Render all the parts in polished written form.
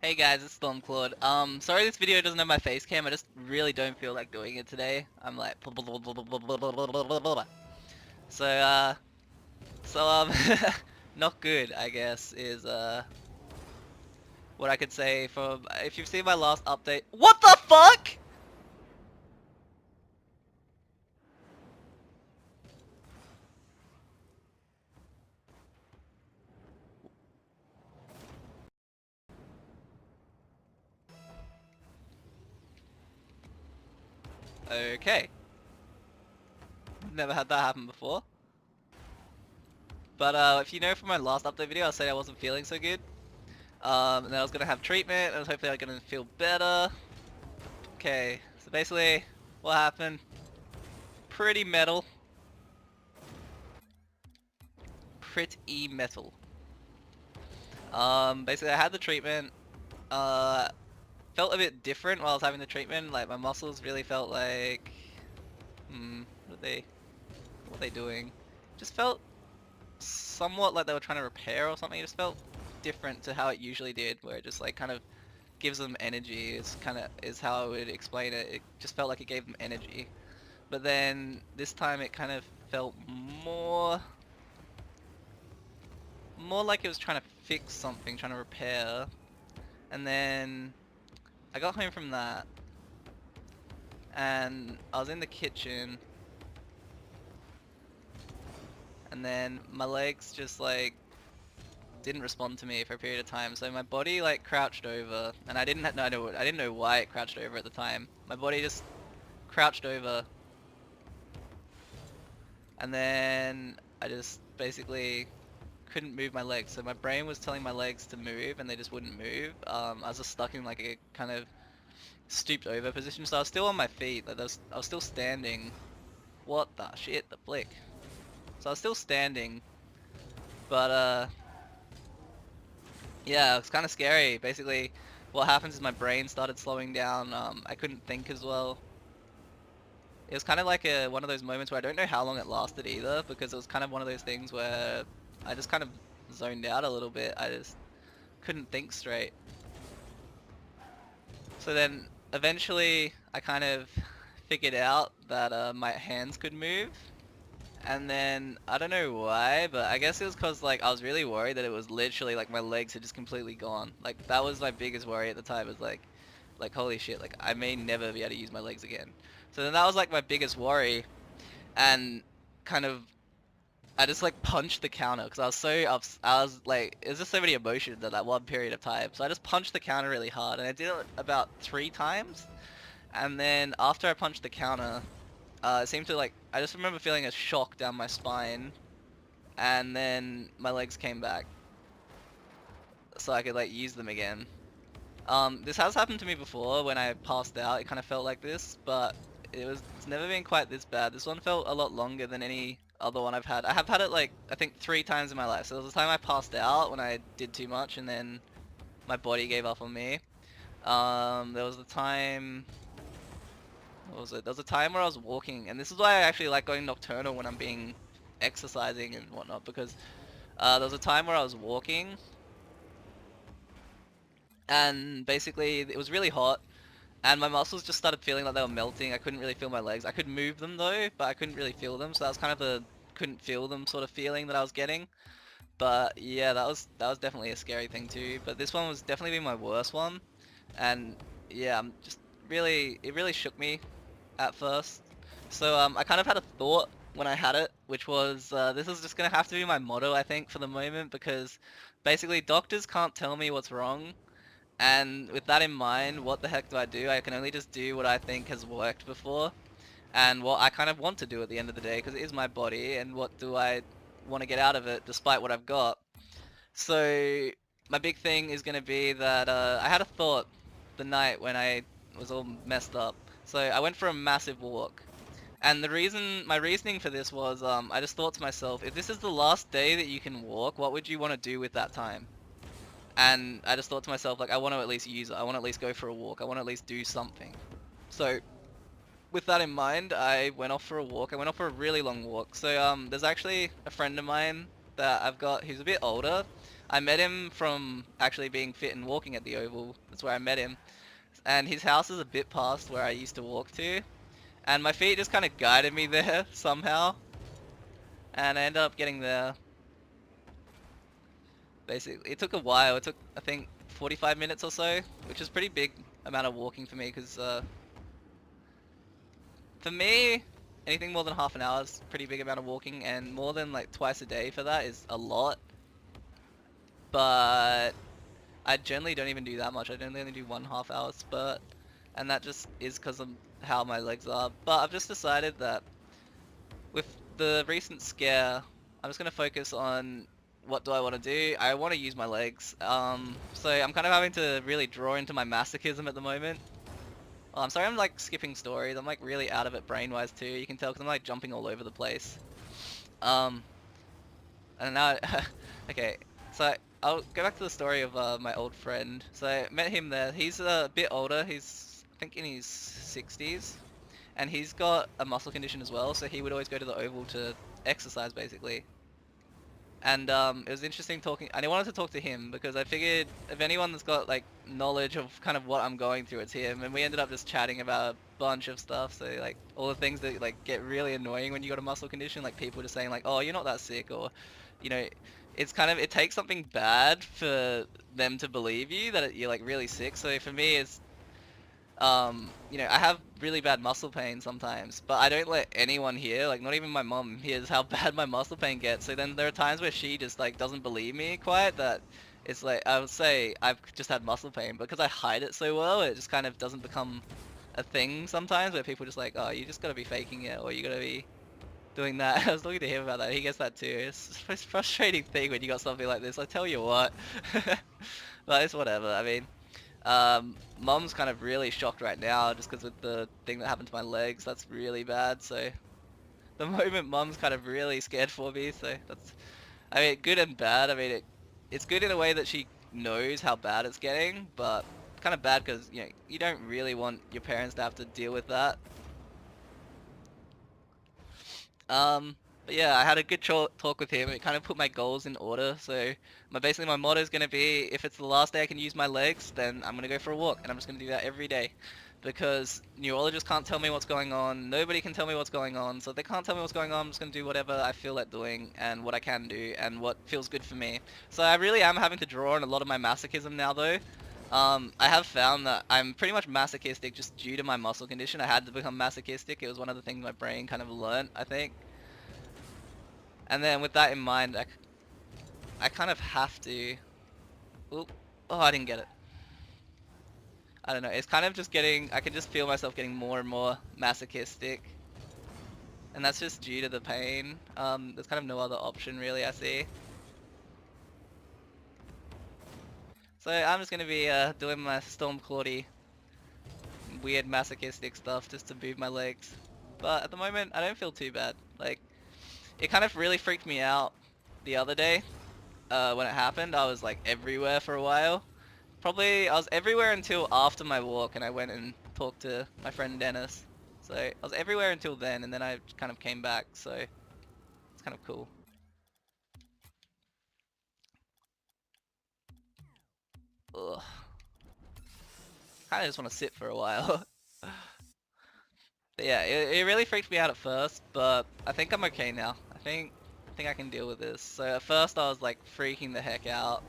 Hey guys, it's Stormclord. Sorry this video doesn't have my face cam. I just really don't feel like doing it today. I'm like so not good, I guess, is what I could say from if you've seen my last update. What the fuck? Okay. Never had that happen before. But if you know from my last update video, I said I wasn't feeling so good. And then I was gonna have treatment, and I was hopefully I'm gonna feel better. Okay, so basically, what happened? Pretty metal. Pretty metal. Basically I had the treatment, uh, felt a bit different while I was having the treatment, like my muscles really felt like, what are they doing? Just felt somewhat like they were trying to repair or something. It just felt different to how it usually did, where it just like kind of gives them energy, is how I would explain it. It just felt like it gave them energy. But then this time it kind of felt more like it was trying to fix something, trying to repair. And then I got home from that, and I was in the kitchen, and then my legs just like didn't respond to me for a period of time. So my body like crouched over, and I didn't know why it crouched over at the time. My body just crouched over, and then I just basically couldn't move my legs. So my brain was telling my legs to move, and they just wouldn't move. I was just stuck in like a kind of stooped over position, so I was still on my feet. Like I was still standing. What the shit? The flick. So I was still standing, but yeah, it's kind of scary. Basically, what happens is my brain started slowing down. I couldn't think as well. It was kind of like one of those moments where I don't know how long it lasted either, because it was kind of one of those things where I just kind of zoned out a little bit. I just couldn't think straight. So then eventually I kind of figured out that my hands could move. And then I don't know why, but I guess it was cause like I was really worried that it was literally like my legs had just completely gone. Like that was my biggest worry at the time, was like holy shit, like I may never be able to use my legs again. So then that was like my biggest worry, and kind of I just like punched the counter because I was so I was like, it was just so many emotions at that one period of time. So I just punched the counter really hard, and I did it about 3 times. And then after I punched the counter, it seemed to like, I just remember feeling a shock down my spine, and then my legs came back, so I could like use them again. This has happened to me before when I passed out. It kind of felt like this, but it's never been quite this bad. This one felt a lot longer than any other one I've had. I have had it like, I think 3 times in my life. So there was a time I passed out when I did too much, and then my body gave up on me. There was the time, what was it? There was a time where I was walking, and this is why I actually like going nocturnal when I'm being exercising and whatnot, because there was a time where I was walking, and basically it was really hot, and my muscles just started feeling like they were melting. I couldn't really feel my legs. I could move them though, but I couldn't really feel them, so that was kind of the couldn't feel them sort of feeling that I was getting. But yeah, that was definitely a scary thing too. But this one was definitely been my worst one, and yeah, I'm just it really shook me at first. So I kind of had a thought when I had it, which was this is just gonna have to be my motto, I think, for the moment, because basically doctors can't tell me what's wrong, and with that in mind, what the heck do I do? I can only just do what I think has worked before, and what I kind of want to do at the end of the day, because it is my body, and what do I want to get out of it despite what I've got. So my big thing is going to be that I had a thought the night when I was all messed up. So I went for a massive walk. And my reasoning for this was, I just thought to myself, if this is the last day that you can walk, what would you want to do with that time? And I just thought to myself, like, I want to at least use it. I want to at least go for a walk. I want to at least do something. So with that in mind, I went off for a walk. I went off for a really long walk. So there's actually a friend of mine that I've got who's a bit older. I met him from actually being fit and walking at the Oval. That's where I met him. And his house is a bit past where I used to walk to. And my feet just kind of guided me there somehow. And I ended up getting there. Basically, it took a while. It took, I think, 45 minutes or so, which is pretty big amount of walking for me because for me, anything more than half an hour is pretty big amount of walking, and more than like twice a day for that is a lot. But I generally don't even do that much. I generally only do 1.5 hour spurt, and that just is because of how my legs are. But I've just decided that with the recent scare, I'm just gonna focus on what do I want to do. I want to use my legs. So I'm kind of having to really draw into my masochism at the moment. Oh, I'm sorry I'm like skipping stories. I'm like really out of it brain-wise too. You can tell because I'm like jumping all over the place. Um, and now, okay, so I'll go back to the story of my old friend. So I met him there. He's a bit older. He's I think in his 60s, and he's got a muscle condition as well. So he would always go to the Oval to exercise basically. And it was interesting talking, and I wanted to talk to him because I figured if anyone that's got like knowledge of kind of what I'm going through, it's him. And we ended up just chatting about a bunch of stuff. So like all the things that like get really annoying when you got a muscle condition, like people just saying like, "Oh, you're not that sick," or you know, it's kind of it takes something bad for them to believe you that you're like really sick. So for me, it's I have really bad muscle pain sometimes, but I don't let anyone hear, like not even my mom hears how bad my muscle pain gets. So then there are times where she just like doesn't believe me quite that it's like I would say I've just had muscle pain, but because I hide it so well, it just kind of doesn't become a thing sometimes where people just like, oh, you just gotta be faking it or you gotta be doing that. I was talking to him about that. He gets that too. It's a frustrating thing when you got something like this. I tell you what, but it's whatever. I mean. Mom's kind of really shocked right now just because with the thing that happened to my legs, that's really bad. So the moment Mom's kind of really scared for me. So that's, I mean, good and bad. I mean, it's good in a way that she knows how bad it's getting, but kind of bad because you don't really want your parents to have to deal with that. But yeah, I had a good talk with him. It kind of put my goals in order. So basically my motto is going to be, if it's the last day I can use my legs, then I'm going to go for a walk. And I'm just going to do that every day. Because neurologists can't tell me what's going on. Nobody can tell me what's going on. So if they can't tell me what's going on, I'm just going to do whatever I feel like doing and what I can do and what feels good for me. So I really am having to draw on a lot of my masochism now though. I have found that I'm pretty much masochistic just due to my muscle condition. I had to become masochistic. It was one of the things my brain kind of learned, I think. And then with that in mind, I kind of have to... Oop. Oh, I didn't get it. I don't know. It's kind of just getting... I can just feel myself getting more and more masochistic. And that's just due to the pain. There's kind of no other option really, I see. So I'm just going to be doing my Stormclordy weird masochistic stuff just to move my legs. But at the moment, I don't feel too bad. Like, it kind of really freaked me out the other day. When it happened, I was like everywhere for a while. Probably I was everywhere until after my walk and I went and talked to my friend Dennis. So I was everywhere until then and then I kind of came back, so it's kind of cool. Ugh. Kinda just want to sit for a while. But yeah, it really freaked me out at first, but I think I'm okay now. I think I can deal with this. So at first I was like freaking the heck out.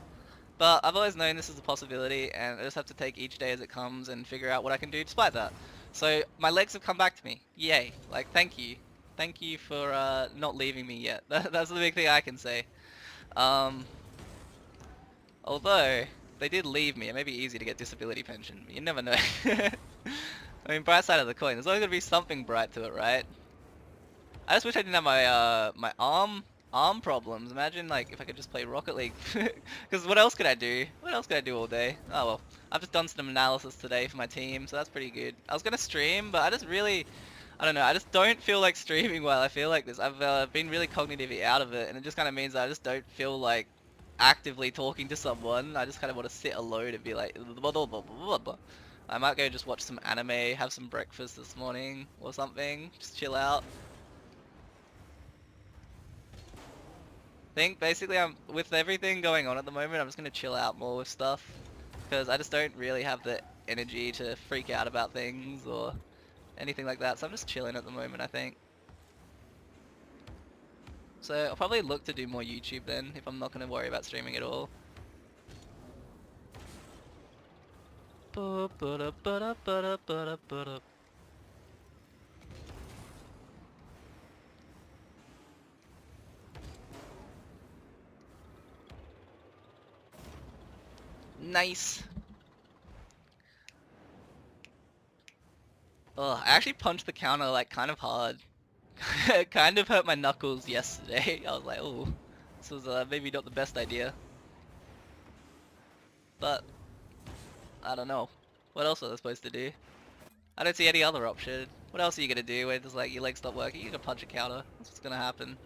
But I've always known this is a possibility and I just have to take each day as it comes and figure out what I can do despite that. So my legs have come back to me. Yay. Like, thank you. Thank you for not leaving me yet. That's the big thing I can say. Um, Although, they did leave me. It may be easy to get disability pension, but you never know. I mean, bright side of the coin. There's always going to be something bright to it, right? I just wish I didn't have my my arm problems. Imagine like if I could just play Rocket League. Because what else could I do? What else could I do all day? Oh well, I've just done some analysis today for my team, so that's pretty good. I was gonna stream, but I just really, I don't know. I just don't feel like streaming while I feel like this. I've been really cognitively out of it, and it just kind of means that I just don't feel like actively talking to someone. I just kind of want to sit alone and be like, blah, blah, blah, blah, blah. I might go just watch some anime, have some breakfast this morning or something, just chill out. think basically I'm with everything going on at the moment, I'm just gonna chill out more with stuff because I just don't really have the energy to freak out about things or anything like that. So I'm just chilling at the moment, I think. So I'll probably look to do more YouTube then if I'm not gonna worry about streaming at all. Nice. Oh, I actually punched the counter like kind of hard. It kind of hurt my knuckles yesterday. I was like, oh, this was maybe not the best idea. But I don't know. What else are they supposed to do? I don't see any other option. What else are you gonna do when just like your legs stop working? You can punch a counter. That's what's gonna happen.